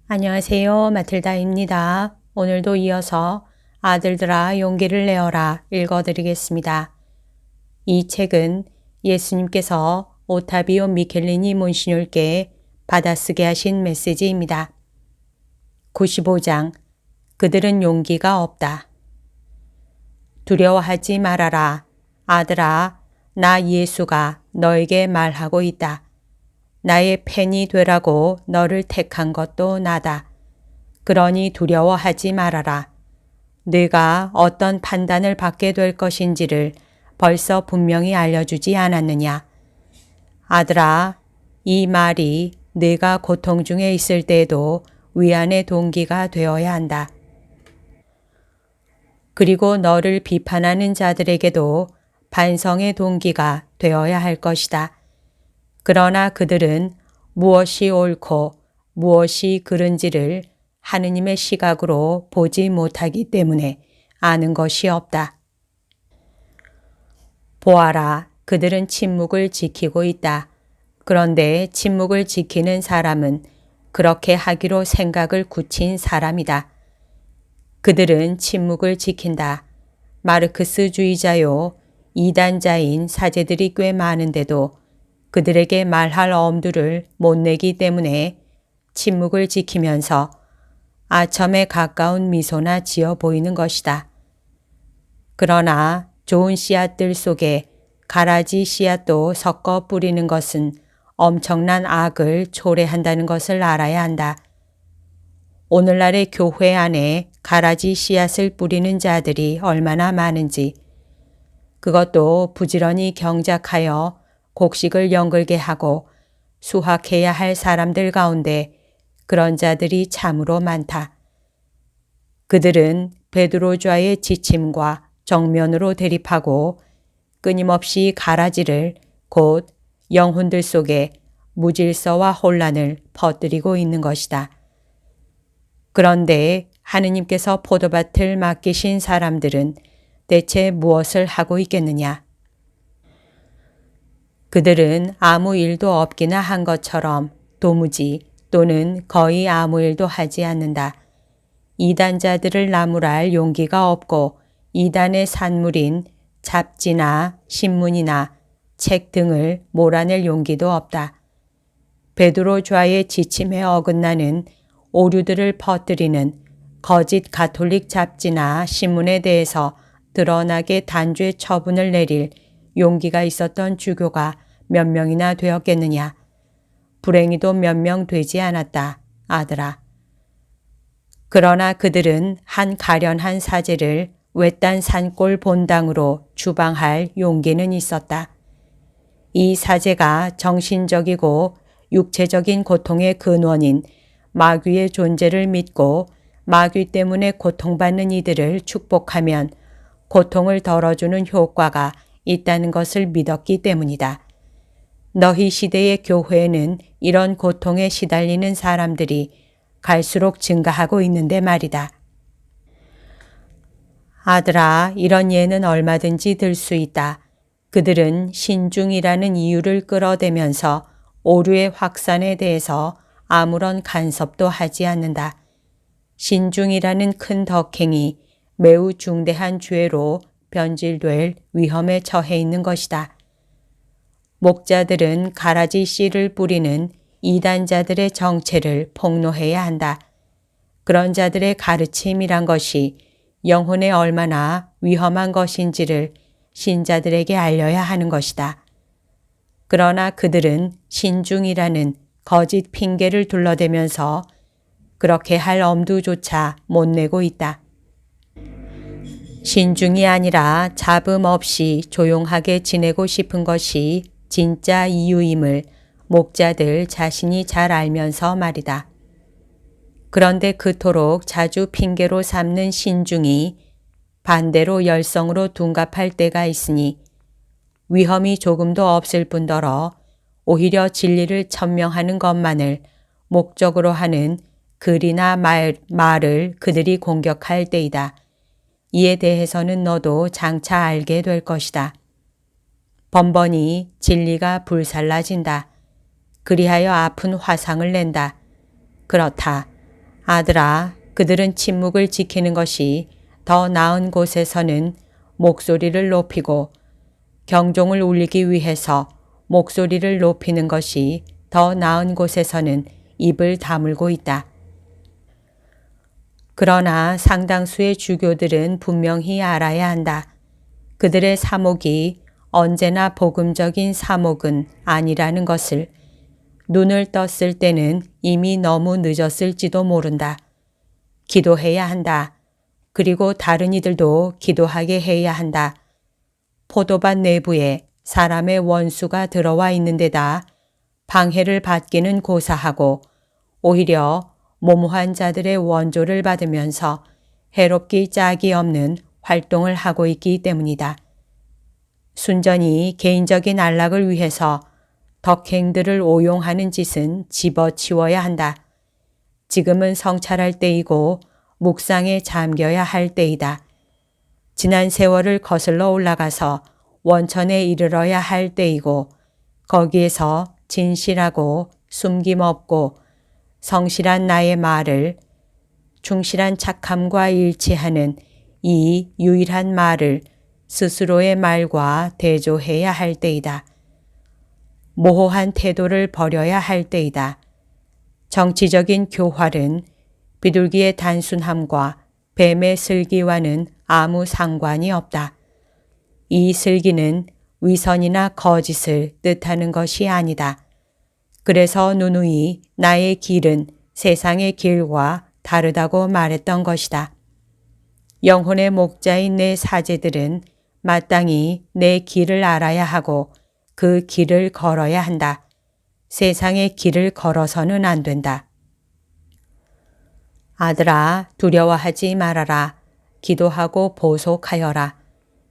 안녕하세요. 마틸다입니다. 오늘도 이어서 아들들아 용기를 내어라 읽어드리겠습니다. 이 책은 예수님께서 오타비오 미켈리니 몬시뇰께 받아쓰게 하신 메시지입니다. 95장 그들은 용기가 없다. 두려워하지 말아라. 아들아, 나 예수가 너에게 말하고 있다. 나의 팬이 되라고 너를 택한 것도 나다. 그러니 두려워하지 말아라. 네가 어떤 판단을 받게 될 것인지를 벌써 분명히 알려주지 않았느냐. 아들아, 이 말이 네가 고통 중에 있을 때에도 위안의 동기가 되어야 한다. 그리고 너를 비판하는 자들에게도 반성의 동기가 되어야 할 것이다. 그러나 그들은 무엇이 옳고 무엇이 그른지를 하느님의 시각으로 보지 못하기 때문에 아는 것이 없다. 보아라, 그들은 침묵을 지키고 있다. 그런데 침묵을 지키는 사람은 그렇게 하기로 생각을 굳힌 사람이다. 그들은 침묵을 지킨다. 마르크스주의자요, 이단자인 사제들이 꽤 많은데도 그들에게 말할 엄두를 못 내기 때문에 침묵을 지키면서 아첨에 가까운 미소나 지어 보이는 것이다. 그러나 좋은 씨앗들 속에 가라지 씨앗도 섞어 뿌리는 것은 엄청난 악을 초래한다는 것을 알아야 한다. 오늘날의 교회 안에 가라지 씨앗을 뿌리는 자들이 얼마나 많은지, 그것도 부지런히 경작하여 곡식을 연글게 하고 수확해야 할 사람들 가운데 그런 자들이 참으로 많다. 그들은 베드로좌의 지침과 정면으로 대립하고 끊임없이 가라지를 곧 영혼들 속에 무질서와 혼란을 퍼뜨리고 있는 것이다. 그런데 하느님께서 포도밭을 맡기신 사람들은 대체 무엇을 하고 있겠느냐? 그들은 아무 일도 없기나 한 것처럼 도무지 또는 거의 아무 일도 하지 않는다. 이단자들을 나무랄 용기가 없고 이단의 산물인 잡지나 신문이나 책 등을 몰아낼 용기도 없다. 베드로좌의 지침에 어긋나는 오류들을 퍼뜨리는 거짓 가톨릭 잡지나 신문에 대해서 드러나게 단죄 처분을 내릴 용기가 있었던 주교가 몇 명이나 되었겠느냐. 불행히도 몇 명 되지 않았다, 아들아. 그러나 그들은 한 가련한 사제를 외딴 산골 본당으로 추방할 용기는 있었다. 이 사제가 정신적이고 육체적인 고통의 근원인 마귀의 존재를 믿고 마귀 때문에 고통받는 이들을 축복하면 고통을 덜어주는 효과가 있다는 것을 믿었기 때문이다. 너희 시대의 교회에는 이런 고통에 시달리는 사람들이 갈수록 증가하고 있는데 말이다. 아들아, 이런 예는 얼마든지 들 수 있다. 그들은 신중이라는 이유를 끌어대면서 오류의 확산에 대해서 아무런 간섭도 하지 않는다. 신중이라는 큰 덕행이 매우 중대한 죄로 변질될 위험에 처해 있는 것이다. 목자들은 가라지 씨를 뿌리는 이단자들의 정체를 폭로해야 한다. 그런 자들의 가르침이란 것이 영혼에 얼마나 위험한 것인지를 신자들에게 알려야 하는 것이다. 그러나 그들은 신중이라는 거짓 핑계를 둘러대면서 그렇게 할 엄두조차 못 내고 있다. 신중이 아니라 잡음 없이 조용하게 지내고 싶은 것이 진짜 이유임을 목자들 자신이 잘 알면서 말이다. 그런데 그토록 자주 핑계로 삼는 신중이 반대로 열성으로 둔갑할 때가 있으니 위험이 조금도 없을 뿐더러 오히려 진리를 천명하는 것만을 목적으로 하는 글이나 말을 그들이 공격할 때이다. 이에 대해서는 너도 장차 알게 될 것이다. 번번이 진리가 불살라진다. 그리하여 아픈 화상을 낸다. 그렇다. 아들아, 그들은 침묵을 지키는 것이 더 나은 곳에서는 목소리를 높이고 경종을 울리기 위해서 목소리를 높이는 것이 더 나은 곳에서는 입을 다물고 있다. 그러나 상당수의 주교들은 분명히 알아야 한다. 그들의 사목이 언제나 복음적인 사목은 아니라는 것을. 눈을 떴을 때는 이미 너무 늦었을지도 모른다. 기도해야 한다. 그리고 다른 이들도 기도하게 해야 한다. 포도밭 내부에 사람의 원수가 들어와 있는 데다 방해를 받기는 고사하고 오히려 모모한 자들의 원조를 받으면서 해롭기 짝이 없는 활동을 하고 있기 때문이다. 순전히 개인적인 안락을 위해서 덕행들을 오용하는 짓은 집어치워야 한다. 지금은 성찰할 때이고 묵상에 잠겨야 할 때이다. 지난 세월을 거슬러 올라가서 원천에 이르러야 할 때이고 거기에서 진실하고 숨김없고 성실한 나의 말을 충실한 착함과 일치하는 이 유일한 말을 스스로의 말과 대조해야 할 때이다. 모호한 태도를 버려야 할 때이다. 정치적인 교활은 비둘기의 단순함과 뱀의 슬기와는 아무 상관이 없다. 이 슬기는 위선이나 거짓을 뜻하는 것이 아니다. 그래서 누누이 나의 길은 세상의 길과 다르다고 말했던 것이다. 영혼의 목자인 내 사제들은 마땅히 내 길을 알아야 하고 그 길을 걸어야 한다. 세상의 길을 걸어서는 안 된다. 아들아, 두려워하지 말아라. 기도하고 보속하여라.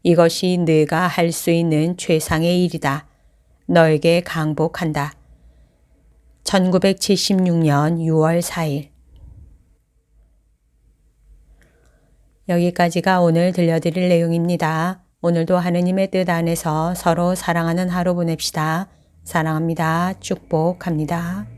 이것이 네가 할 수 있는 최상의 일이다. 너에게 강복한다. 1976년 6월 4일. 여기까지가 오늘 들려드릴 내용입니다. 오늘도 하느님의 뜻 안에서 서로 사랑하는 하루 보냅시다. 사랑합니다. 축복합니다.